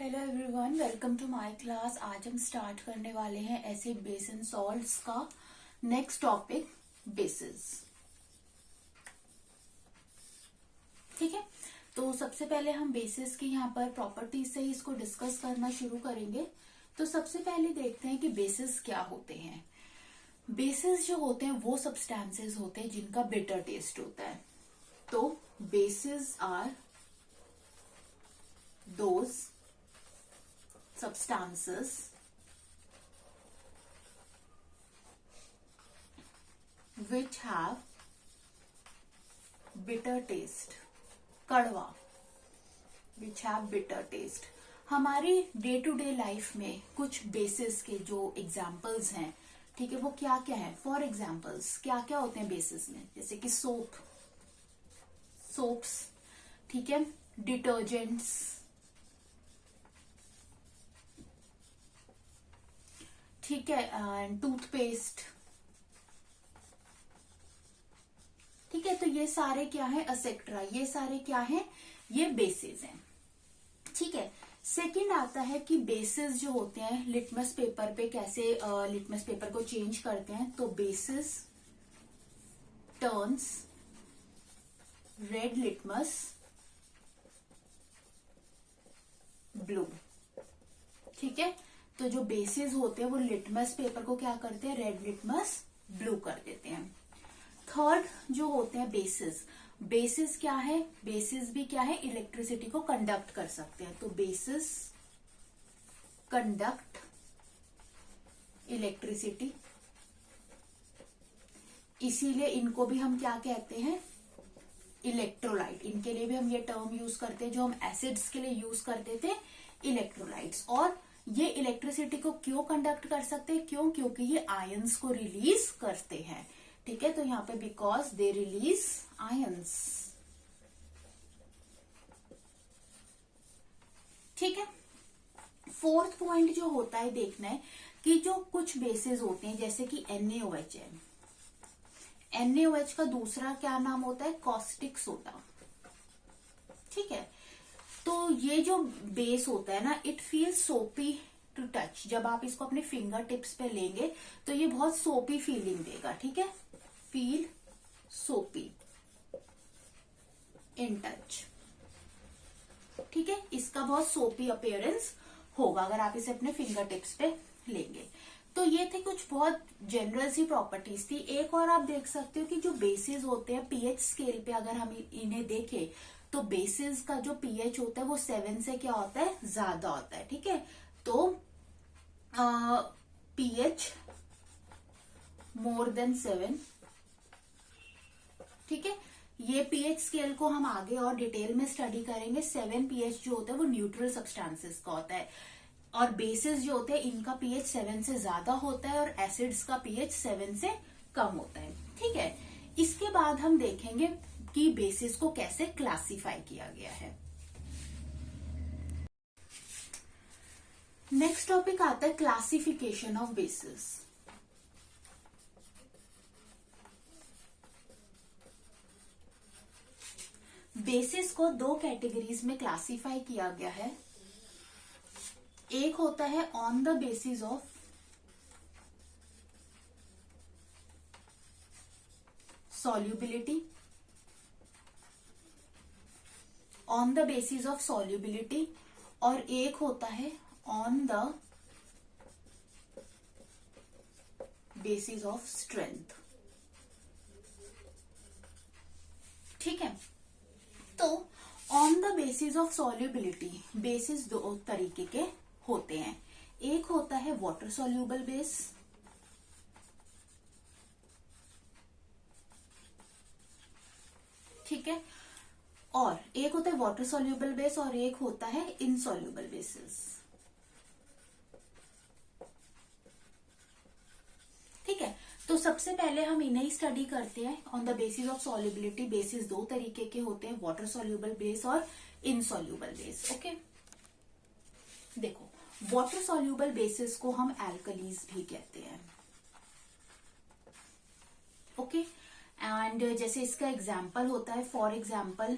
Hello everyone, welcome to my class. आज हम start करने वाले हैं एसिड बेस एंड सॉल्ट्स का नेक्स्ट टॉपिक बेसिस। ठीक है, तो सबसे पहले हम बेसिस की यहाँ पर प्रॉपर्टीज से ही इसको डिस्कस करना शुरू करेंगे। तो सबसे पहले देखते हैं कि बेसिस क्या होते हैं। बेसिस जो होते हैं वो सब्सटेंसेस होते हैं जिनका बिटर टेस्ट होता है। तो bases are those substances which have bitter taste, कड़वा, which have bitter taste। हमारी डे टू डे लाइफ में कुछ बेसिस के जो एग्जाम्पल्स हैं, ठीक है, वो क्या क्या है। फॉर एग्जाम्पल्स क्या क्या होते हैं बेसिस में, जैसे कि सोप्स, ठीक है, डिटर्जेंट्स, ठीक है, एंड टूथपेस्ट। ठीक है, तो ये सारे क्या है, एसेट्रा, ये सारे क्या है, ये बेसिस हैं। ठीक है, सेकंड आता है कि बेसिस जो होते हैं लिटमस पेपर पे कैसे लिटमस पेपर को चेंज करते हैं। तो basis turns red litmus blue. ठीक है, तो जो बेसिस होते हैं वो लिटमस पेपर को क्या करते हैं, रेड लिटमस ब्लू कर देते हैं। थर्ड जो होते हैं बेसिस क्या है, बेसिस भी क्या है, इलेक्ट्रिसिटी को कंडक्ट कर सकते हैं। तो बेसिस कंडक्ट इलेक्ट्रिसिटी, इसीलिए इनको भी हम क्या कहते हैं, इलेक्ट्रोलाइट। इनके लिए भी हम ये टर्म यूज करते हैं जो हम एसिड्स के लिए यूज करते थे, इलेक्ट्रोलाइट्स। और ये इलेक्ट्रिसिटी को क्यों कंडक्ट कर सकते हैं, क्योंकि ये आयंस को रिलीज करते हैं। ठीक है, तो यहाँ पे बिकॉज दे रिलीज आयंस। ठीक है, फोर्थ पॉइंट जो होता है देखना है कि जो कुछ बेसिस होते हैं जैसे कि NaOH है, NaOH का दूसरा क्या नाम होता है, कॉस्टिक सोडा। ठीक है, तो ये जो बेस होता है ना, इट फील सोपी टू टच। जब आप इसको अपने फिंगर टिप्स पे लेंगे तो ये बहुत सोपी फीलिंग देगा। ठीक है, फील सोपी इन टच। ठीक है, इसका बहुत सोपी अपीयरेंस होगा अगर आप इसे अपने फिंगर टिप्स पे लेंगे। तो ये थे कुछ बहुत जनरल सी प्रॉपर्टीज थी। एक और आप देख सकते हो कि जो बेसिस होते हैं पीएच स्केल पे अगर हम इन्हें देखें तो बेसिस का जो पीएच होता है वो 7 से क्या होता है, ज्यादा होता है। ठीक है, तो पीएच मोर देन 7। ठीक है, ये पीएच स्केल को हम आगे और डिटेल में स्टडी करेंगे। 7 पीएच जो होता है वो न्यूट्रल सब्सटेंसेस का होता है, और बेसिस जो होते हैं इनका पीएच 7 से ज्यादा होता है, और एसिड्स का पीएच 7 से कम होता है। ठीक है, इसके बाद हम देखेंगे कि बेसिस को कैसे क्लासिफाई किया गया है। नेक्स्ट टॉपिक आता है क्लासिफिकेशन ऑफ बेसिस। बेसिस को दो कैटेगरीज में क्लासिफाई किया गया है। एक होता है on the basis of solubility, on the basis of solubility, और एक होता है on the basis of strength. ठीक है, तो on the basis of solubility basis दो तरीके के होते हैं। एक होता है वाटर सोल्यूबल बेस, ठीक है, और एक होता है वाटर सोल्यूबल बेस और एक होता है इनसोल्यूबल बेसिस। ठीक है, तो सबसे पहले हम इन्हें ही स्टडी करते हैं। On the basis of solubility basis दो तरीके के होते हैं, वाटर सोल्यूबल बेस और इनसोल्यूबल बेस। ओके, देखो वाटर सोल्यूबल बेसिस को हम एल्कलीज भी कहते हैं। ओके, एंड जैसे इसका एग्जाम्पल होता है, फॉर एग्जाम्पल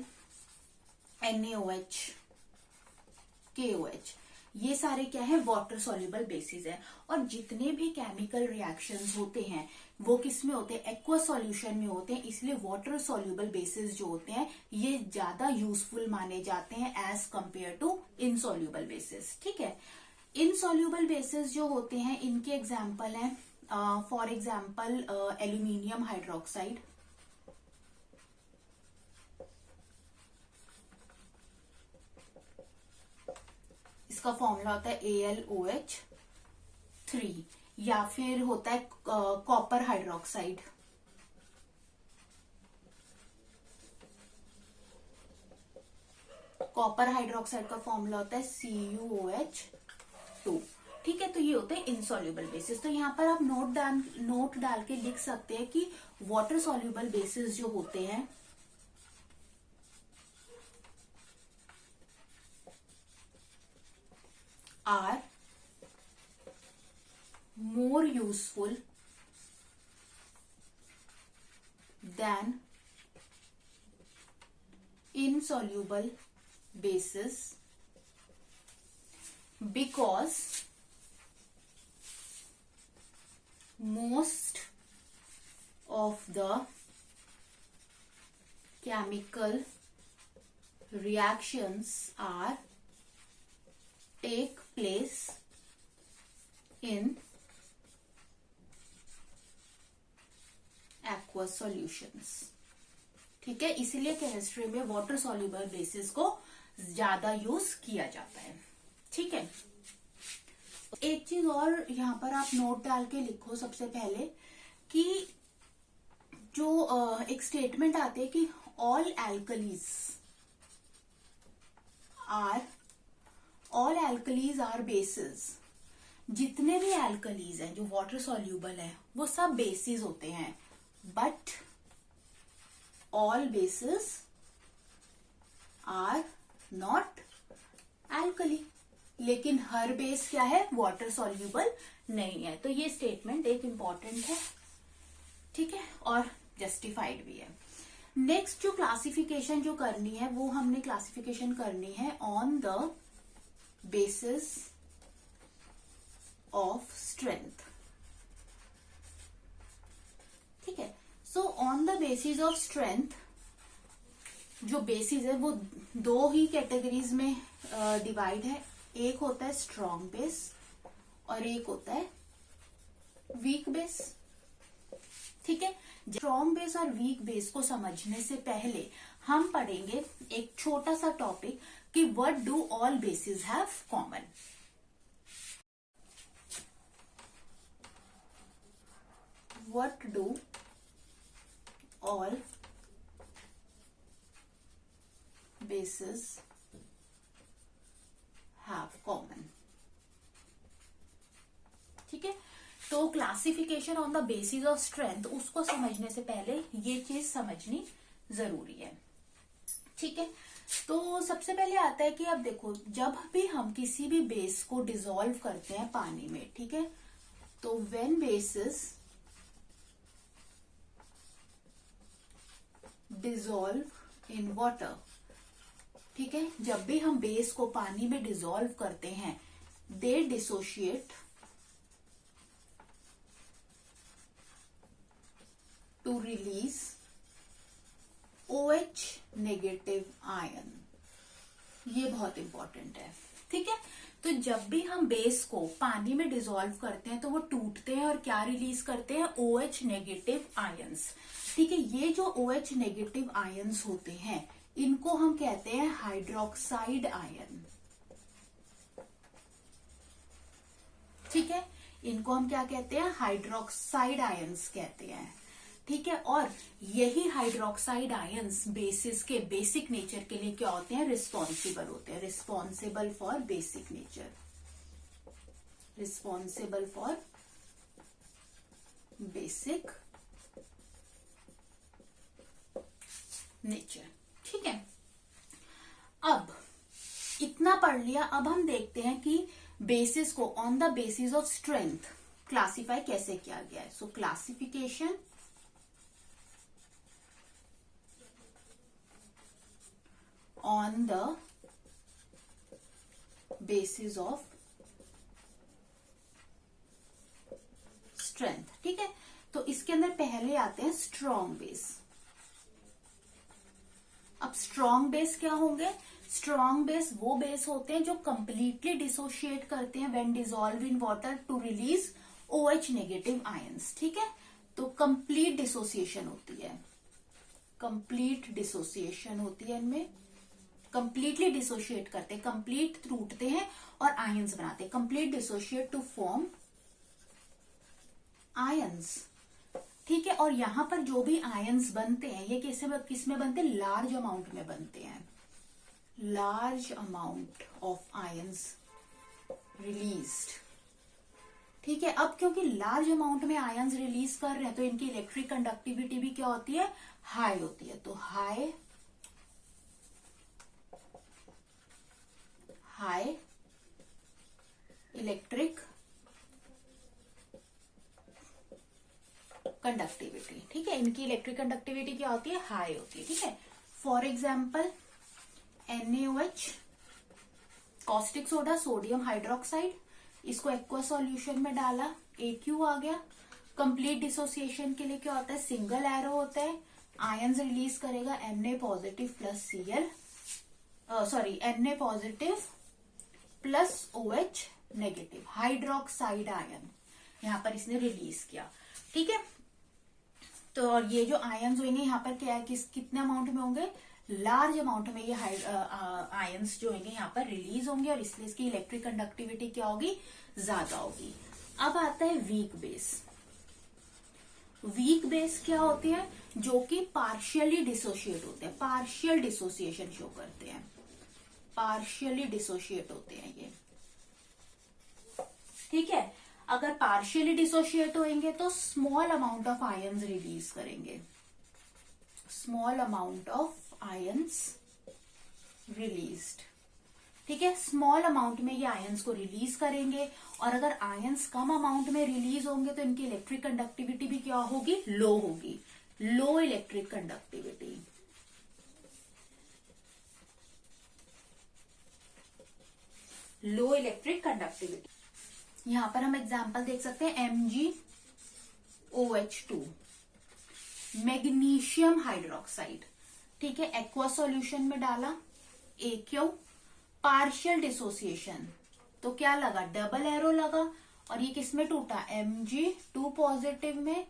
NaOH, KOH। ये सारे क्या है, वाटर सॉल्युबल बेसिस है। और जितने भी केमिकल रिएक्शंस होते हैं वो किस में होते हैं, एक्वा सॉल्यूशन में होते हैं। इसलिए वाटर सॉल्युबल बेसिस जो होते हैं ये ज्यादा यूजफुल माने जाते हैं as compare to insoluble bases. ठीक है, इनसॉल्युबल बेसिस जो होते हैं इनके एग्जाम्पल हैं, फॉर एग्जाम्पल एल्यूमिनियम हाइड्रोक्साइड, इसका फॉर्मूला होता है AlOH3, या फिर होता है कॉपर हाइड्रोक्साइड, कॉपर हाइड्रोक्साइड का फॉर्मूला होता है CuOH2। ठीक है, तो ये होते हैं इनसॉल्युबल बेसिस। तो यहाँ पर आप नोट डाल के लिख सकते हैं कि वाटर सॉल्युबल बेसिस जो होते हैं are more useful than insoluble bases because most of the chemical reactions are take place in aqueous solutions। ठीक है, इसीलिए केमिस्ट्री में वाटर सॉल्युबल बेसिस को ज्यादा यूज किया जाता है। ठीक है, एक चीज और यहाँ पर आप नोट डाल के लिखो सबसे पहले कि जो एक स्टेटमेंट आती है कि ऑल एल्कलीज आर बेसिस। जितने भी एल्कलीज हैं जो वाटर सॉल्युबल है वो सब बेसिस होते हैं, but all bases are not alkali. लेकिन हर बेस क्या है, वाटर सॉल्युबल नहीं है। तो ये स्टेटमेंट एक इंपॉर्टेंट है। ठीक है, और जस्टिफाइड भी है। नेक्स्ट जो क्लासिफिकेशन जो करनी है वो हमने क्लासिफिकेशन करनी है on the basis of strength. ठीक है, so on the basis of strength जो बेसिस है वो दो ही कैटेगरीज में डिवाइड है। एक होता है स्ट्रॉन्ग बेस और एक होता है वीक बेस। ठीक है, स्ट्रॉन्ग बेस और वीक बेस को समझने से पहले हम पढ़ेंगे एक छोटा सा टॉपिक कि what do all basis have common. What do all basis have common. ठीक है, तो classification on the basis of strength उसको समझने से पहले ये चीज समझनी जरूरी है। ठीक है, तो सबसे पहले आता है कि अब देखो जब भी हम किसी भी बेस को डिसॉल्व करते हैं पानी में, ठीक है, तो when basis dissolve in water, ठीक है, जब भी हम बेस को पानी में डिसॉल्व करते हैं they dissociate to release OH negative ion. ये बहुत इंपॉर्टेंट है। ठीक है, तो जब भी हम बेस को पानी में डिसॉल्व करते हैं तो वो टूटते हैं और क्या रिलीज करते हैं, OH नेगेटिव आयंस। ठीक है, ये जो OH नेगेटिव आयंस होते हैं इनको हम कहते हैं हाइड्रोक्साइड आयन। ठीक है, इनको हम क्या कहते हैं, हाइड्रोक्साइड आयंस कहते हैं। ठीक है, और यही हाइड्रोक्साइड आयंस बेसिस के बेसिक नेचर के लिए क्या होते हैं, रिस्पॉन्सिबल होते हैं। Responsible for basic nature, responsible for basic nature. ठीक है, अब इतना पढ़ लिया। अब हम देखते हैं कि बेसिस को on the basis of strength classify कैसे किया गया है। सो classification on the basis of strength. ठीक है, तो इसके अंदर पहले आते हैं स्ट्रॉन्ग बेस। अब स्ट्रॉन्ग बेस क्या होंगे? स्ट्रॉन्ग बेस वो बेस होते हैं जो कंप्लीटली डिसोशिएट करते हैं when dissolve in water to release OH negative ions. ठीक है, तो कंप्लीट डिसोसिएशन होती है, कंप्लीट डिसोसिएशन होती है इनमें, कंप्लीटली डिसोशिएट करते हैं, कंप्लीट टूटते हैं और आयंस बनाते हैं, complete dissociate to form ions. ठीक है, और यहां पर जो भी आयंस बनते हैं ये किसमें बनते हैं? लार्ज अमाउंट में बनते हैं, large amount of ions released. ठीक है, अब क्योंकि लार्ज अमाउंट में आयंस रिलीज कर रहे हैं तो इनकी इलेक्ट्रिक कंडक्टिविटी भी क्या होती है? हाई होती है। तो हाई इलेक्ट्रिक कंडक्टिविटी। ठीक है, इनकी इलेक्ट्रिक कंडक्टिविटी क्या होती है? हाई होती है। ठीक है, for example NaOH, caustic soda, sodium hydroxide, इसको एक्वा सॉल्यूशन में डाला, AQ आ गया। कंप्लीट डिसोसिएशन के लिए क्या होता है? सिंगल एरो होता है, आयंस रिलीज करेगा Na positive plus Cl, sorry Na positive plus OH negative, hydroxide ion यहां पर इसने रिलीज किया। ठीक है, तो और ये जो आयंस होंगे यहाँ पर क्या है, कितने अमाउंट में होंगे? लार्ज अमाउंट में ये आयंस जो होंगे यहाँ पर रिलीज होंगे और इसलिए इसकी इलेक्ट्रिक कंडक्टिविटी क्या होगी? ज्यादा होगी। अब आता है वीक बेस। वीक बेस क्या होते हैं? जो कि पार्शियली डिसोशिएट होते हैं, पार्शियल डिसोसिएशन शो करते हैं, पार्शियली डिसोशिएट होते हैं ये। ठीक है, अगर पार्शियली डिसोशिएट होंगे तो small amount of ions release करेंगे, small amount of ions released. ठीक है, स्मॉल अमाउंट में ये आयंस को रिलीज करेंगे और अगर आयंस कम अमाउंट में रिलीज होंगे तो इनकी इलेक्ट्रिक कंडक्टिविटी भी क्या होगी? लो होगी, लो इलेक्ट्रिक कंडक्टिविटी। लो इलेक्ट्रिक कंडक्टिविटी। यहां पर हम एग्जांपल देख सकते हैं MgOH2, मैग्नीशियम हाइड्रोक्साइड। ठीक है, एक्वा सॉल्यूशन में डाला, AQ, पार्शियल डिसोसिएशन, तो क्या लगा? डबल एरो लगा और ये किसमें टूटा? Mg2 पॉजिटिव में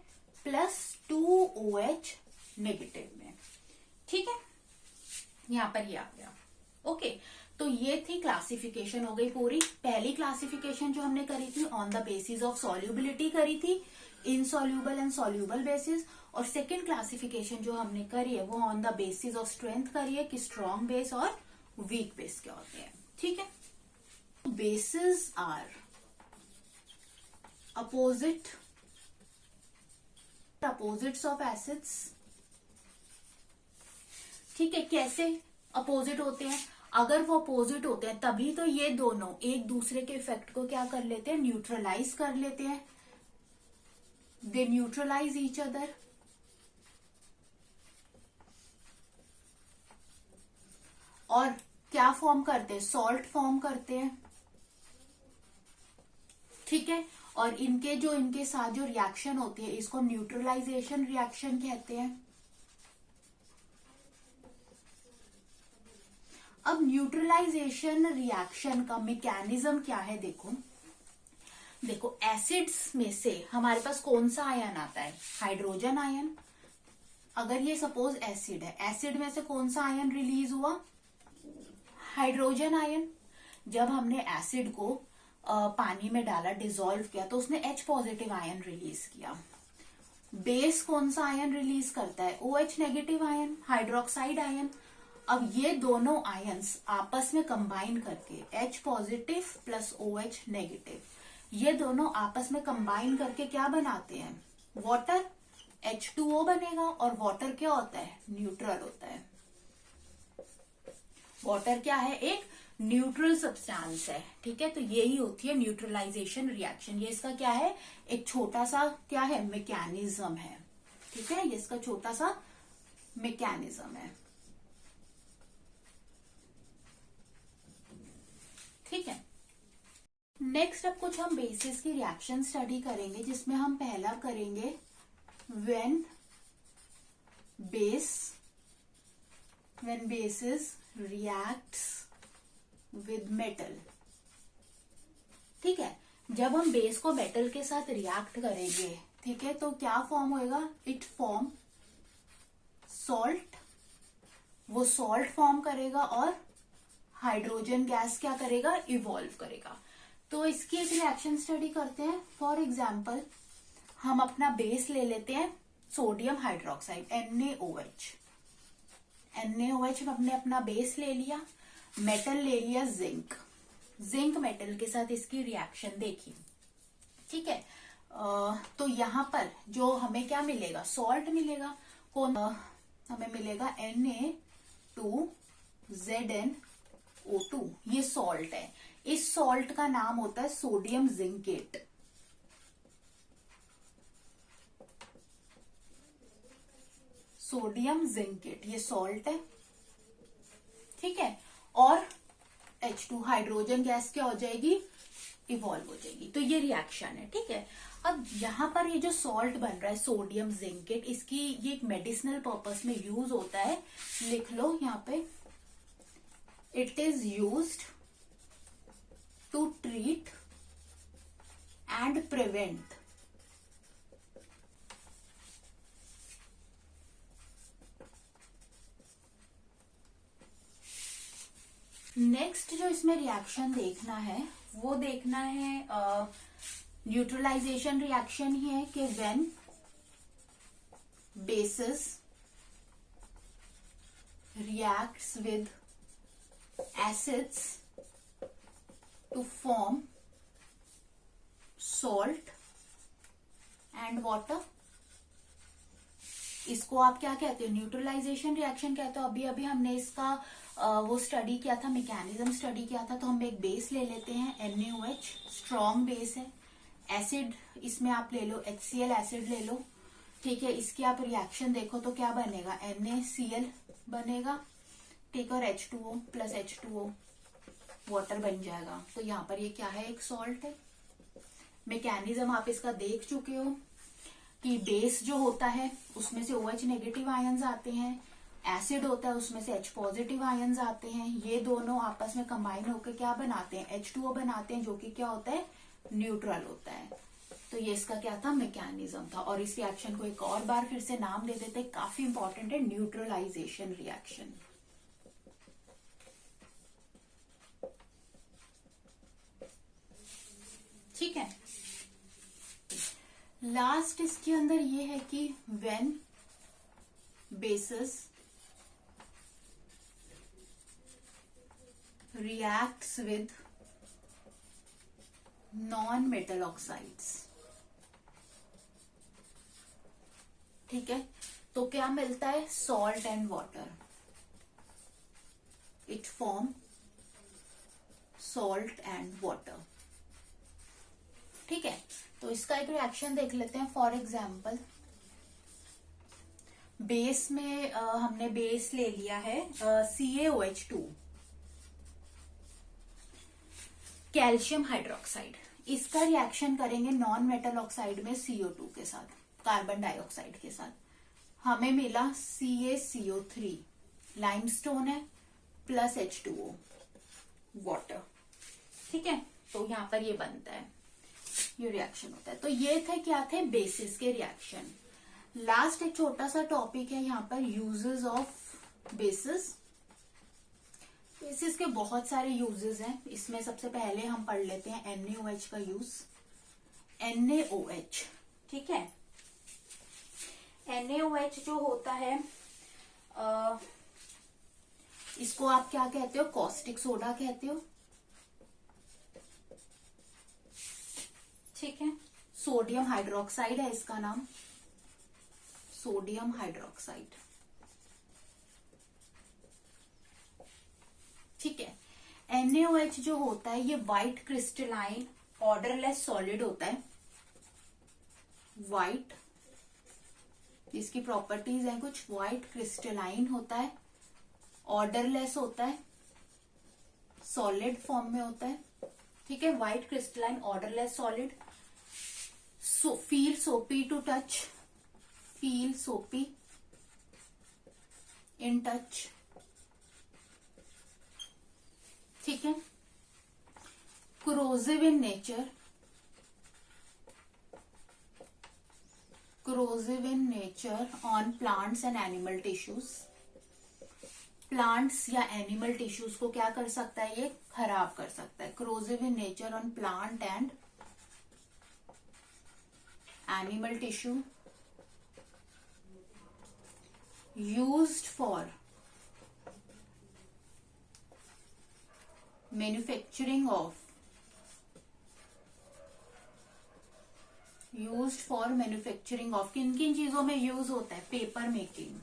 प्लस 2OH नेगेटिव में। ठीक है, यहां पर ये आ गया। ओके, तो ये थी क्लासिफिकेशन, हो गई पूरी। पहली क्लासिफिकेशन जो हमने करी थी on the basis of solubility करी थी, इनसॉल्युबल एंड सॉल्युबल बेसिस, और सेकेंड क्लासिफिकेशन जो हमने करी है वो on the basis of strength करी है कि स्ट्रॉन्ग बेस और वीक बेस क्या होते हैं। ठीक है, bases are opposites of acids. ठीक है, कैसे अपोजिट होते हैं? अगर वो अपोजिट होते हैं तभी तो ये दोनों एक दूसरे के इफेक्ट को क्या कर लेते हैं? न्यूट्रलाइज कर लेते हैं, दे न्यूट्रलाइज ईच अदर। और क्या फॉर्म करते हैं? सॉल्ट फॉर्म करते हैं। ठीक है, और इनके साथ जो रिएक्शन होती है इसको न्यूट्रलाइजेशन रिएक्शन कहते हैं। अब न्यूट्रलाइजेशन रिएक्शन का मैकेनिज्म क्या है? देखो एसिड्स में से हमारे पास कौन सा आयन आता है? Hydrogen ion. अगर ये सपोज एसिड है, एसिड में से कौन सा आयन रिलीज हुआ? Hydrogen ion. जब हमने एसिड को पानी में डाला, डिसॉल्व किया, तो उसने H पॉजिटिव आयन रिलीज किया। बेस कौन सा आयन रिलीज करता है? OH negative ion, hydroxide ion. अब ये दोनों आयंस आपस में कंबाइन करके H positive plus OH negative, ये दोनों आपस में कंबाइन करके क्या बनाते हैं? वाटर, H2O बनेगा। और वाटर क्या होता है? न्यूट्रल होता है। वाटर क्या है? एक न्यूट्रल सब्सटेंस है। ठीक है, तो यही होती है न्यूट्रलाइजेशन रिएक्शन। ये इसका क्या है? एक छोटा सा क्या है? मैकेनिज्म है। ठीक है, ये इसका छोटा सा मैकेनिज्म है। ठीक है। नेक्स्ट अब कुछ हम बेसिस की रिएक्शन स्टडी करेंगे, जिसमें हम पहला करेंगे when bases reacts with metal। ठीक है, जब हम बेस को मेटल के साथ रिएक्ट करेंगे, ठीक है, तो क्या फॉर्म होएगा, इट फॉर्म सॉल्ट, वो सॉल्ट फॉर्म करेगा और हाइड्रोजन गैस क्या करेगा, इवॉल्व करेगा। तो इसकी एक रिएक्शन स्टडी करते हैं। फॉर एग्जाम्पल हम अपना बेस ले लेते हैं सोडियम हाइड्रोक्साइड NaOH। हमने अपना बेस ले लिया, मेटल ले लिया जिंक मेटल के साथ इसकी रिएक्शन देखी। ठीक है, तो यहां पर जो हमें क्या मिलेगा, सॉल्ट मिलेगा। कौन हमें मिलेगा Na2ZnO2, ये सॉल्ट है। इस सॉल्ट का नाम होता है सोडियम जिंकेट। सोडियम जिंकेट ये सॉल्ट है, ठीक है, और H2 हाइड्रोजन गैस क्या हो जाएगी, इवॉल्व हो जाएगी। तो ये रिएक्शन है, ठीक है। अब यहाँ पर ये जो सॉल्ट बन रहा है सोडियम जिंकेट, इसकी ये एक मेडिसिनल पर्पस में यूज होता है। लिख लो यहाँ पे, it is used to treat and prevent next जो इसमें रिएक्शन देखना है वो देखना है न्यूट्रलाइजेशन रिएक्शन ही है कि when bases reacts with acids to form salt and water. इसको आप क्या कहते हो, न्यूट्रलाइजेशन रिएक्शन कहते हो। अभी अभी हमने इसका वो स्टडी किया था, मैकेनिज्म स्टडी किया था। तो हम एक बेस ले लेते हैं NaOH, स्ट्रॉन्ग बेस है। एसिड इसमें आप ले लो, HCl एसिड ले लो, ठीक है। इसकी आप रिएक्शन देखो तो क्या बनेगा, NaCl बनेगा, ठीक है, और H2O प्लस H2O वाटर बन जाएगा। तो यहाँ पर ये क्या है, एक सॉल्ट है। मैकेनिज्म आप इसका देख चुके हो कि बेस जो होता है उसमें से OH नेगेटिव आयंस आते हैं, एसिड होता है उसमें से H पॉजिटिव आयंस आते हैं। ये दोनों आपस में कंबाइन होकर क्या बनाते हैं, H2O बनाते हैं, जो कि क्या होता है, न्यूट्रल होता है। तो ये इसका क्या था, मैकेनिज्म था। और इस रिएक्शन को एक और बार फिर से नाम दे देते हैं, काफी इंपॉर्टेंट है, न्यूट्रलाइजेशन रिएक्शन। ठीक है, लास्ट इसके अंदर ये है कि when bases reacts with non metal oxides, ठीक है, तो क्या मिलता है, salt and water, it form salt and water. ठीक है, तो इसका एक रिएक्शन देख लेते हैं। फॉर एग्जाम्पल बेस में हमने बेस ले लिया है CaOH2, कैल्शियम हाइड्रोक्साइड। इसका रिएक्शन करेंगे नॉन मेटल ऑक्साइड में CO2 के साथ, कार्बन डाइऑक्साइड के साथ। हमें मिला CaCO3, लाइमस्टोन है, प्लस H2O वाटर। ठीक है, तो यहां पर ये बनता है, ये रिएक्शन होता है। तो ये थे क्या थे, बेसिस के रिएक्शन। लास्ट एक छोटा सा टॉपिक है यहाँ पर, यूजेस ऑफ बेसिस। बेसिस के बहुत सारे यूजेस हैं। इसमें सबसे पहले हम पढ़ लेते हैं NaOH का यूज। NaOH, ठीक है, NaOH जो होता है इसको आप क्या कहते हो, कॉस्टिक सोडा कहते हो, ठीक है। सोडियम हाइड्रोक्साइड है इसका नाम, सोडियम हाइड्रोक्साइड, ठीक है। NaOH जो होता है ये व्हाइट क्रिस्टलाइन ऑर्डरलेस सॉलिड होता है, व्हाइट, इसकी प्रॉपर्टीज हैं कुछ, व्हाइट क्रिस्टलाइन होता है, ऑर्डरलेस होता है, सॉलिड फॉर्म में होता है, ठीक है। White crystalline odourless solid, feel सोपी टू टच, फील सोपी इन टच, ठीक है। corrosive in nature, corrosive in nature on plants and animal tissues, plants या एनिमल टिश्यूज को क्या कर सकता है, ये खराब कर सकता है। corrosive in nature on plant and animal tissue, used for manufacturing of, used for manufacturing of, किन किन चीजों में यूज होता है, paper making,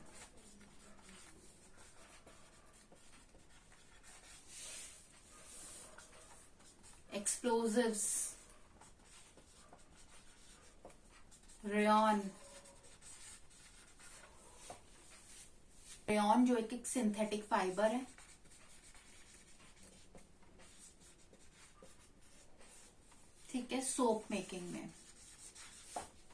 explosives, rayon, rayon जो एक सिंथेटिक फाइबर है, ठीक है, सोप मेकिंग में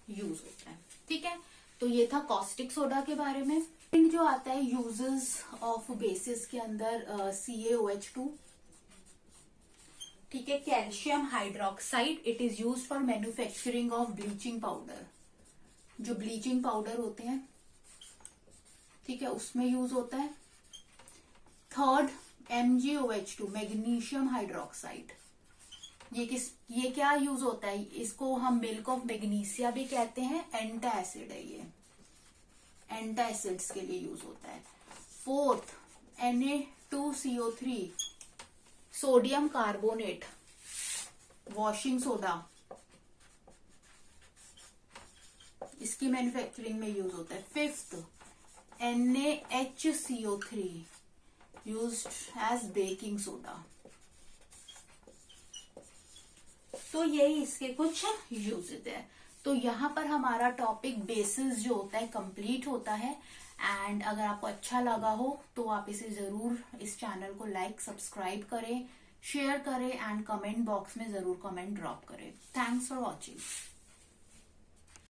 यूज होता है, ठीक है। तो ये था कॉस्टिक सोडा के बारे में। जो आता है यूजेस ऑफ बेसिस के अंदर CaOH2, ठीक है। Calcium hydroxide, it is use for manufacturing of bleaching powder, जो ब्लीचिंग पाउडर होते हैं, ठीक है, उसमें यूज होता है। थर्ड MgOH2, मैग्नीशियम हाइड्रोक्साइड, ये क्या यूज होता है, इसको हम मिल्क ऑफ मैग्नीसिया भी कहते हैं, एंटासिड है ये, एंटासिड्स के लिए यूज होता है। Fourth Na2CO3, sodium carbonate, washing soda, इसकी मैन्युफैक्चरिंग में यूज होता है। Fifth NaHCO3, used as baking soda. तो यही इसके कुछ यूजेस है। तो यहाँ पर हमारा टॉपिक बेसिस जो होता है कंप्लीट होता है। एंड अगर आपको अच्छा लगा हो तो आप इसे जरूर, इस चैनल को लाइक सब्सक्राइब करें, शेयर करें एंड कमेंट बॉक्स में जरूर कमेंट ड्रॉप करें। Thanks for watching.